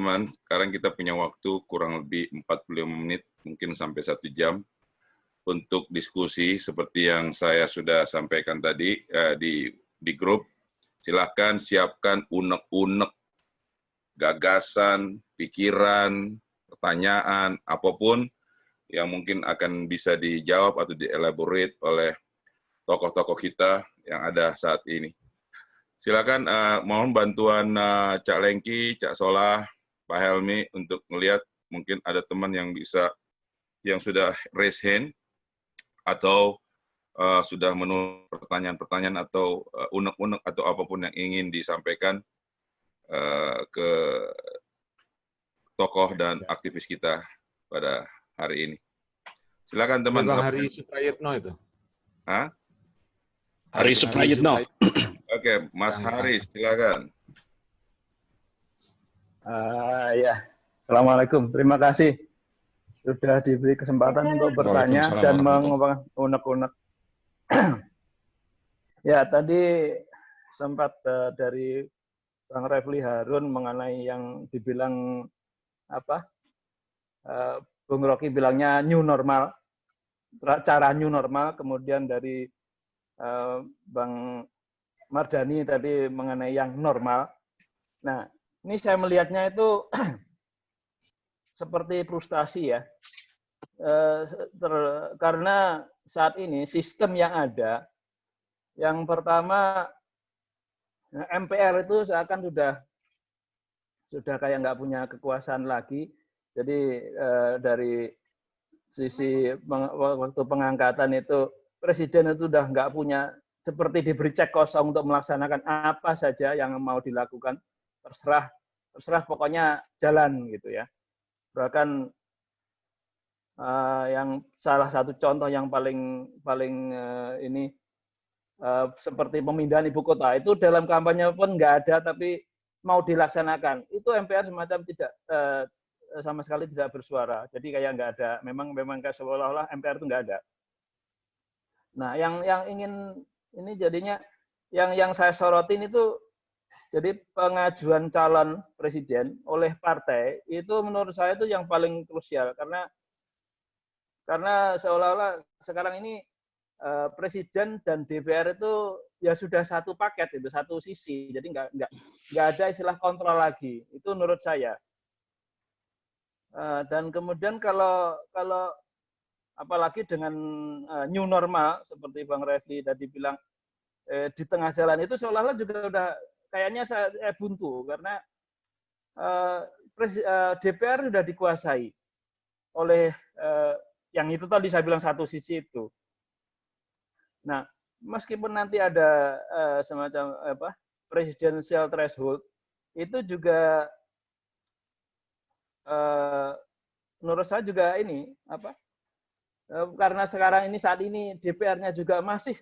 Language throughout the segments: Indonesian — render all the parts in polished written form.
teman-teman, sekarang kita punya waktu kurang lebih 45 menit, mungkin sampai 1 jam, untuk diskusi seperti yang saya sudah sampaikan tadi di grup. Silakan siapkan unek-unek, gagasan, pikiran, pertanyaan, apapun yang mungkin akan bisa dijawab atau dielaborate oleh tokoh-tokoh kita yang ada saat ini. Silakan mohon bantuan Cak Lengki, Cak Solah, Pak Helmi untuk melihat mungkin ada teman yang sudah raise hand atau sudah menulis pertanyaan-pertanyaan atau unek-unek atau apapun yang ingin disampaikan ke tokoh dan aktivis kita pada hari ini. Silakan teman. Bang Hari Suprayitno itu. Hah? Hari Suprayitno. Oke, Mas Hari, silakan. Ya, Assalamualaikum. Terima kasih sudah diberi kesempatan untuk bertanya dan mengembangkan unek-unek. Ya, tadi sempat dari Bang Refli Harun mengenai yang dibilang Bung Rocky bilangnya new normal, cara new normal, kemudian dari Bang Mardhani tadi mengenai yang normal. Nah, ini saya melihatnya itu seperti frustasi ya, karena saat ini sistem yang ada, yang pertama MPR itu seakan sudah kayak nggak punya kekuasaan lagi. Jadi dari sisi waktu pengangkatan itu presiden itu udah nggak punya, seperti diberi cek kosong untuk melaksanakan apa saja yang mau dilakukan, terserah pokoknya jalan gitu ya. Bahkan yang salah satu contoh yang paling ini seperti pemindahan ibu kota itu dalam kampanye pun nggak ada, tapi mau dilaksanakan itu MPR semacam tidak sama sekali tidak bersuara. Jadi kayak nggak ada, memang kayak seolah-olah MPR itu nggak ada. Nah, yang ingin ini jadinya yang saya sorotin itu, jadi pengajuan calon presiden oleh partai itu menurut saya itu yang paling krusial, karena seolah-olah sekarang ini presiden dan DPR itu ya sudah satu paket, itu satu sisi, jadi nggak ada istilah kontrol lagi, itu menurut saya. Dan kemudian kalau apalagi dengan new normal seperti Bang Refli tadi bilang, di tengah jalan itu seolah-olah juga udah kayaknya saya buntu, karena DPR sudah dikuasai oleh yang itu tadi saya bilang satu sisi itu. Nah, meskipun nanti ada semacam presidential threshold, itu juga menurut saya juga ini karena sekarang ini saat ini DPR-nya juga masih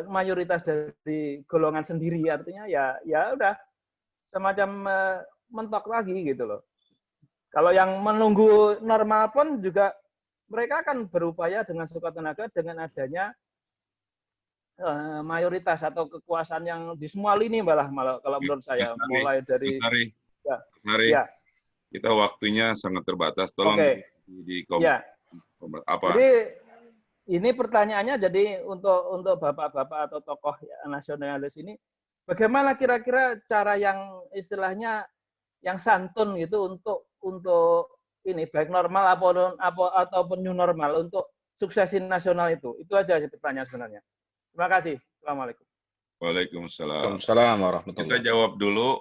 mayoritas dari golongan sendiri, artinya ya udah semacam mentok lagi gitu loh. Kalau yang menunggu normal pun juga mereka akan berupaya dengan sekuat tenaga dengan adanya mayoritas atau kekuasaan yang di semua lini malah kalau menurut saya, mulai dari kita waktunya sangat terbatas, tolong Jadi ini pertanyaannya, jadi untuk bapak-bapak atau tokoh nasionalis ini, bagaimana kira-kira cara yang istilahnya yang santun gitu untuk ini baik normal ataupun new normal untuk suksesin nasional itu aja pertanyaan sebenarnya. Terima kasih. Assalamualaikum. Waalaikumsalam. Warahmatullahi. Kita jawab dulu,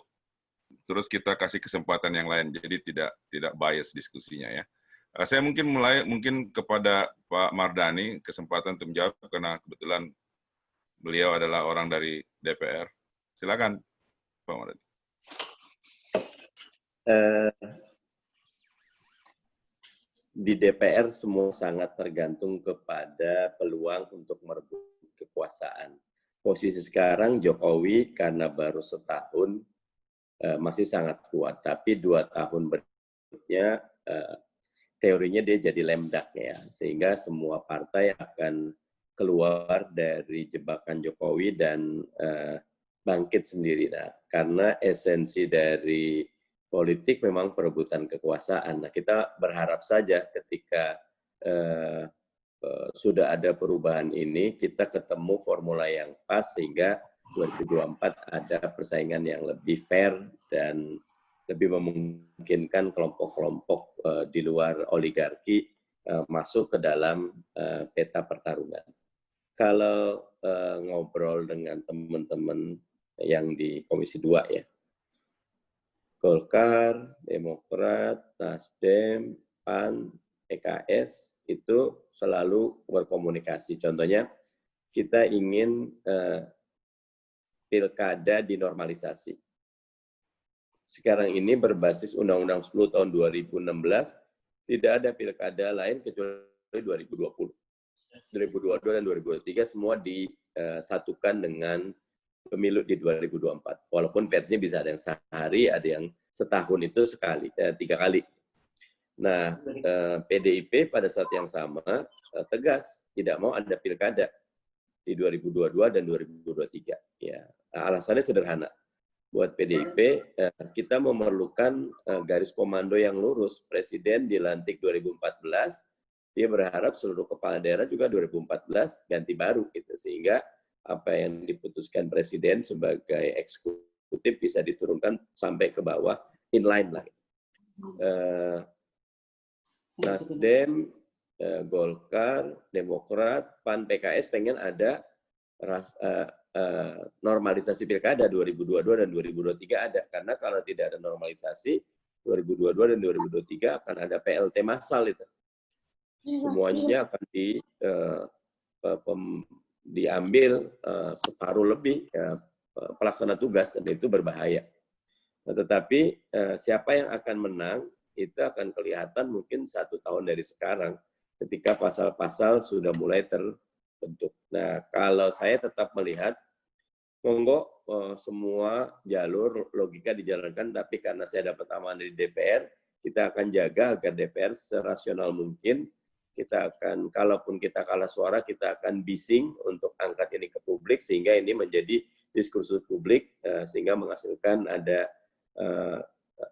terus kita kasih kesempatan yang lain, jadi tidak bias diskusinya ya. Saya mungkin kepada Pak Mardhani kesempatan untuk menjawab karena kebetulan beliau adalah orang dari DPR. Silakan, Pak Mardhani. Di DPR semua sangat tergantung kepada peluang untuk merebut kekuasaan. Posisi sekarang Jokowi karena baru setahun masih sangat kuat, tapi 2 tahun berikutnya teorinya dia jadi lemdak ya, sehingga semua partai akan keluar dari jebakan Jokowi dan bangkit sendiri. Nah, karena esensi dari politik memang perebutan kekuasaan. Nah, kita berharap saja ketika sudah ada perubahan ini, kita ketemu formula yang pas sehingga 2024 ada persaingan yang lebih fair dan lebih memungkinkan kelompok-kelompok di luar oligarki masuk ke dalam peta pertarungan. Kalau ngobrol dengan teman-teman yang di Komisi 2 ya, Golkar, Demokrat, Nasdem, PAN, PKS itu selalu berkomunikasi. Contohnya, kita ingin pilkada dinormalisasi. Sekarang ini berbasis Undang-Undang 10 tahun 2016, tidak ada pilkada lain kecuali 2020. 2022 dan 2023 semua disatukan dengan pemilu di 2024. Walaupun versinya bisa ada yang sehari, ada yang setahun itu sekali, 3 kali. Nah, PDIP pada saat yang sama tegas tidak mau ada pilkada di 2022 dan 2023. Ya, alasannya sederhana. Buat PDIP, kita memerlukan garis komando yang lurus. Presiden dilantik 2014, dia berharap seluruh kepala daerah juga 2014 ganti baru gitu, sehingga apa yang diputuskan presiden sebagai eksekutif bisa diturunkan sampai ke bawah, inline lah. Nasdem, Golkar, Demokrat, PAN, PKS pengen ada normalisasi pilkada 2022 dan 2023 ada, karena kalau tidak ada normalisasi 2022 dan 2023 akan ada PLT massal itu. Semuanya akan diambil separuh lebih pelaksana tugas, dan itu berbahaya. Nah, tetapi siapa yang akan menang itu akan kelihatan mungkin 1 tahun dari sekarang ketika pasal-pasal sudah mulai terbentuk. Nah, kalau saya tetap melihat monggo semua jalur logika dijalankan, tapi karena saya dapat amanah di DPR, kita akan jaga agar DPR serasional mungkin. Kita akan, kalaupun kita kalah suara, kita akan bising untuk angkat ini ke publik, sehingga ini menjadi diskursus publik, sehingga menghasilkan ada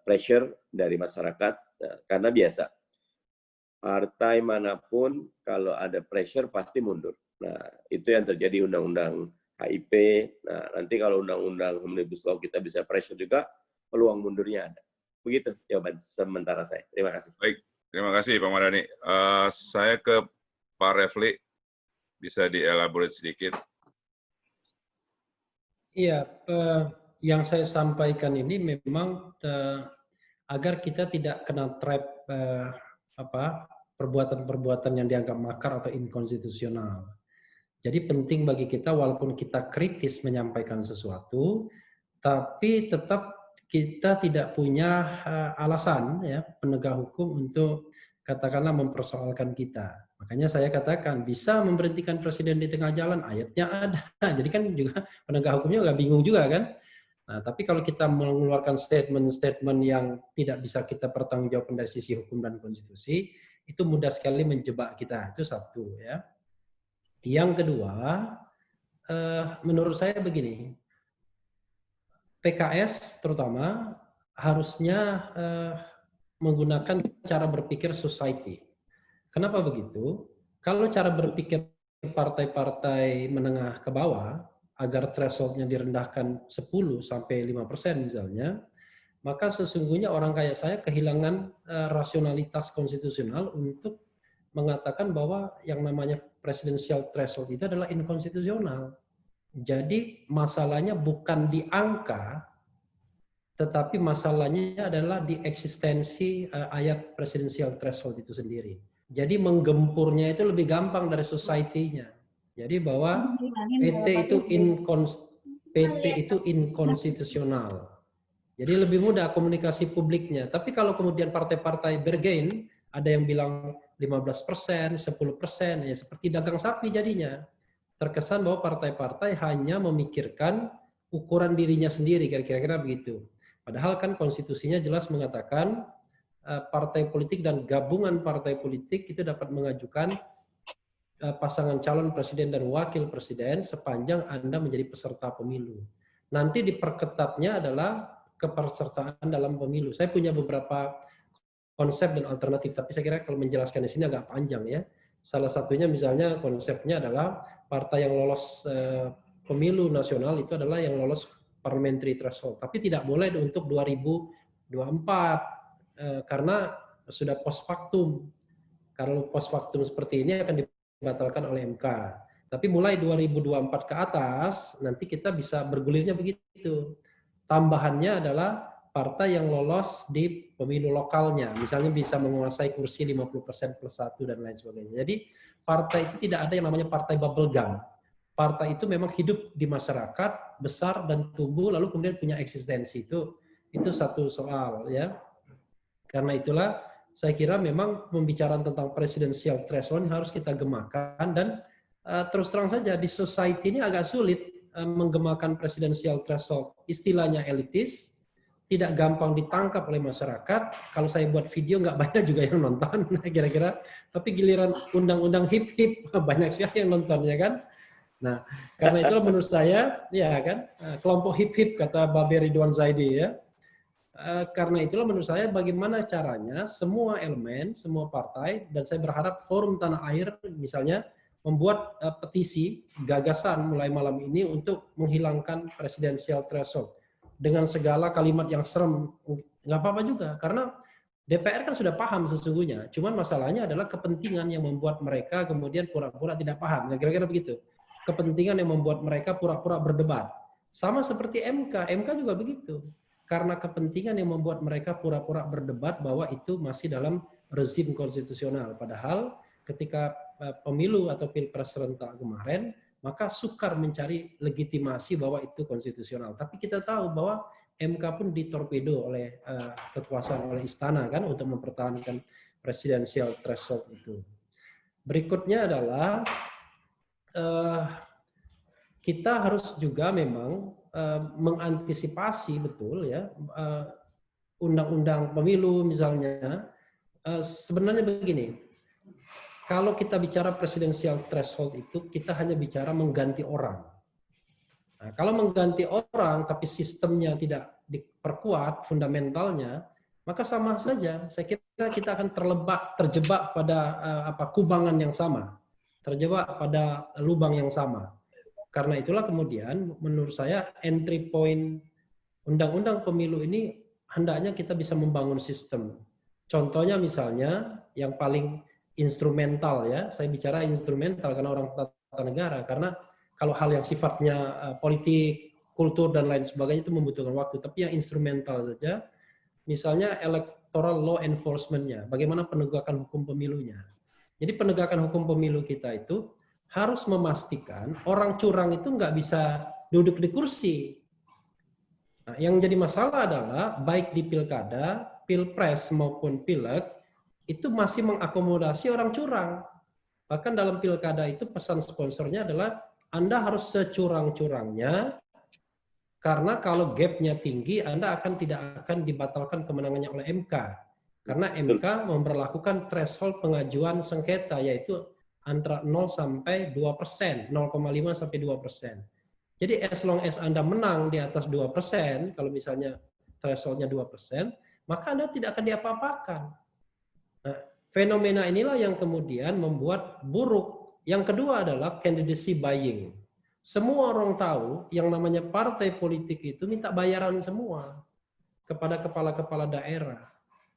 pressure dari masyarakat, karena biasa. Partai manapun, kalau ada pressure, pasti mundur. Nah, itu yang terjadi undang-undang HIP. Nah, nanti kalau undang-undang Omnibus Law kita bisa pressure juga, peluang mundurnya ada. Begitu jawaban sementara saya. Terima kasih. Baik. Terima kasih, Pak Mardhani. Saya ke Pak Refli, bisa dielaborate sedikit? Iya, yang saya sampaikan ini memang agar kita tidak kena trap perbuatan-perbuatan yang dianggap makar atau inkonstitusional. Jadi penting bagi kita, walaupun kita kritis menyampaikan sesuatu, tapi tetap kita tidak punya alasan ya penegak hukum untuk katakanlah mempersoalkan kita. Makanya saya katakan bisa memberhentikan presiden di tengah jalan, ayatnya ada. Jadi kan juga penegak hukumnya nggak bingung juga kan. Nah, tapi kalau kita mengeluarkan statement-statement yang tidak bisa kita pertanggungjawabkan dari sisi hukum dan konstitusi, itu mudah sekali menjebak kita. Itu satu ya. Yang kedua, menurut saya begini. PKS terutama harusnya menggunakan cara berpikir society. Kenapa begitu? Kalau cara berpikir partai-partai menengah ke bawah, agar threshold-nya direndahkan 10-5% misalnya, maka sesungguhnya orang kayak saya kehilangan rasionalitas konstitusional untuk mengatakan bahwa yang namanya presidential threshold itu adalah inkonstitusional. Jadi masalahnya bukan di angka, tetapi masalahnya adalah di eksistensi ayat presidensial threshold itu sendiri. Jadi menggempurnya itu lebih gampang dari society-nya. Jadi bahwa PT itu inkonstitusional. Jadi lebih mudah komunikasi publiknya. Tapi kalau kemudian partai-partai bergain, ada yang bilang 15%, 10%, ya seperti dagang sapi jadinya. Terkesan bahwa partai-partai hanya memikirkan ukuran dirinya sendiri, kira-kira begitu. Padahal kan konstitusinya jelas mengatakan partai politik dan gabungan partai politik itu dapat mengajukan pasangan calon presiden dan wakil presiden sepanjang Anda menjadi peserta pemilu. Nanti diperketatnya adalah kepesertaan dalam pemilu. Saya punya beberapa konsep dan alternatif, tapi saya kira kalau menjelaskan di sini agak panjang ya. Salah satunya misalnya konsepnya adalah partai yang lolos pemilu nasional itu adalah yang lolos parliamentary threshold, tapi tidak boleh untuk 2024 karena sudah post factum. Kalau post factum seperti ini akan dibatalkan oleh MK. Tapi mulai 2024 ke atas nanti kita bisa bergulirnya begitu. Tambahannya adalah partai yang lolos di pemilu lokalnya, misalnya bisa menguasai kursi 50% plus 1 dan lain sebagainya. Jadi partai itu tidak ada yang namanya partai bubble gum. Partai itu memang hidup di masyarakat, besar dan tumbuh, lalu kemudian punya eksistensi. Itu satu soal ya. Karena itulah saya kira memang pembicaraan tentang presidensial threshold harus kita gemakan, dan terus terang saja di society ini agak sulit menggemakan presidensial threshold. Istilahnya elitis, tidak gampang ditangkap oleh masyarakat. Kalau saya buat video nggak banyak juga yang nonton kira-kira, tapi giliran undang-undang hip-hip banyak sekali yang nonton ya kan. Nah, karena itulah menurut saya ya kan kelompok hip-hip kata Babe Ridwan Zaidi ya. Karena itulah menurut saya bagaimana caranya semua elemen, semua partai, dan saya berharap Forum Tanah Air misalnya membuat petisi gagasan mulai malam ini untuk menghilangkan presidensial threshold dengan segala kalimat yang serem, nggak apa-apa juga karena DPR kan sudah paham sesungguhnya, cuman masalahnya adalah kepentingan yang membuat mereka kemudian pura-pura tidak paham, kira-kira begitu. Kepentingan yang membuat mereka pura-pura berdebat, sama seperti MK juga begitu. Karena kepentingan yang membuat mereka pura-pura berdebat bahwa itu masih dalam rezim konstitusional. Padahal ketika pemilu atau pilpres serentak kemarin, maka sukar mencari legitimasi bahwa itu konstitusional. Tapi kita tahu bahwa MK pun ditorpedo oleh kekuasaan, oleh istana kan untuk mempertahankan presidensial threshold itu. Berikutnya adalah kita harus juga memang mengantisipasi betul ya undang-undang pemilu misalnya. Sebenarnya begini, kalau kita bicara presidensial threshold itu kita hanya bicara mengganti orang. Nah, kalau mengganti orang tapi sistemnya tidak diperkuat fundamentalnya, maka sama saja. Saya kira kita akan terjebak pada kubangan yang sama, terjebak pada lubang yang sama. Karena itulah kemudian menurut saya entry point undang-undang pemilu ini hendaknya kita bisa membangun sistem. Contohnya misalnya yang paling instrumental ya, saya bicara instrumental karena orang tata negara, karena kalau hal yang sifatnya politik, kultur dan lain sebagainya itu membutuhkan waktu, tapi yang instrumental saja, misalnya electoral law enforcement-nya, bagaimana penegakan hukum pemilunya. Jadi penegakan hukum pemilu kita itu harus memastikan orang curang itu nggak bisa duduk di kursi. Nah, yang jadi masalah adalah baik di pilkada, pilpres maupun pileg itu masih mengakomodasi orang curang. Bahkan dalam pilkada itu pesan sponsornya adalah Anda harus securang-curangnya karena kalau gapnya tinggi Anda tidak akan dibatalkan kemenangannya oleh MK. Karena MK memberlakukan threshold pengajuan sengketa yaitu antara 0 sampai 2%, 0,5 sampai 2%. Jadi as long as Anda menang di atas 2%, kalau misalnya thresholdnya 2%, maka Anda tidak akan diapa-apakan. Nah, fenomena inilah yang kemudian membuat buruk. Yang kedua adalah candidacy buying. Semua orang tahu yang namanya partai politik itu minta bayaran semua kepada kepala-kepala daerah.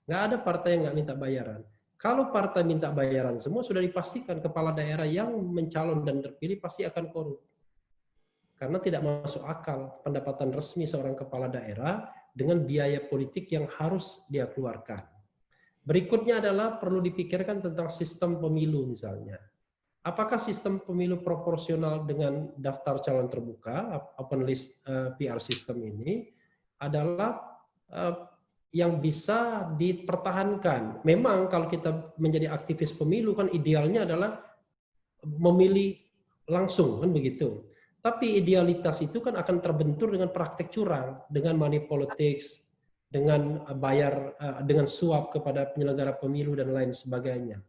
Nggak ada partai yang nggak minta bayaran. Kalau partai minta bayaran semua, sudah dipastikan kepala daerah yang mencalon dan terpilih pasti akan korup. Karena tidak masuk akal pendapatan resmi seorang kepala daerah dengan biaya politik yang harus dia keluarkan. Berikutnya adalah perlu dipikirkan tentang sistem pemilu misalnya. Apakah sistem pemilu proporsional dengan daftar calon terbuka, open list PR system ini, adalah yang bisa dipertahankan. Memang kalau kita menjadi aktivis pemilu kan idealnya adalah memilih langsung kan begitu. Tapi idealitas itu kan akan terbentur dengan praktek curang, dengan money politics, dengan bayar, dengan suap kepada penyelenggara pemilu dan lain sebagainya.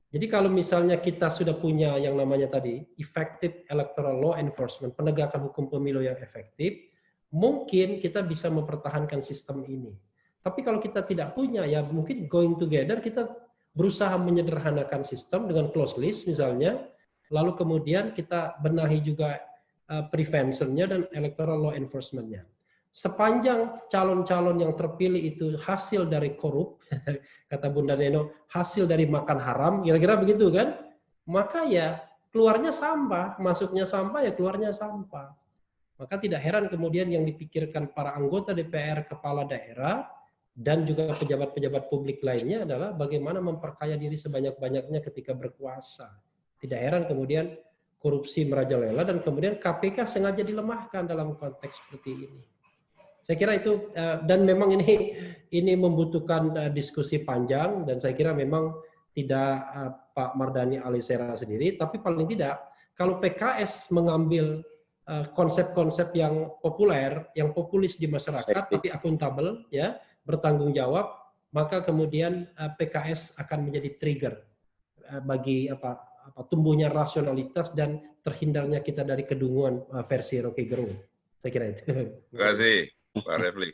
Jadi kalau misalnya kita sudah punya yang namanya tadi effective electoral law enforcement, penegakan hukum pemilu yang efektif, mungkin kita bisa mempertahankan sistem ini. Tapi kalau kita tidak punya, ya mungkin going together kita berusaha menyederhanakan sistem dengan closed list misalnya, lalu kemudian kita benahi juga preventionnya dan electoral law enforcement-nya. Sepanjang calon-calon yang terpilih itu hasil dari korup, kata Bunda Neno, hasil dari makan haram, kira-kira begitu kan, maka ya keluarnya sampah, masuknya sampah, ya keluarnya sampah. Maka tidak heran kemudian yang dipikirkan para anggota DPR, kepala daerah, dan juga pejabat-pejabat publik lainnya adalah bagaimana memperkaya diri sebanyak-banyaknya ketika berkuasa. Tidak heran kemudian korupsi merajalela dan kemudian KPK sengaja dilemahkan dalam konteks seperti ini. Saya kira itu, dan memang ini membutuhkan diskusi panjang, dan saya kira memang tidak Pak Mardhani Alisera sendiri, tapi paling tidak kalau PKS mengambil konsep-konsep yang populer, yang populis di masyarakat, tapi akuntabel, ya, bertanggung jawab, maka kemudian PKS akan menjadi trigger bagi tumbuhnya rasionalitas dan terhindarnya kita dari kedunguan versi Rocky Gerung. Saya kira itu. Terima kasih, Pak Refli.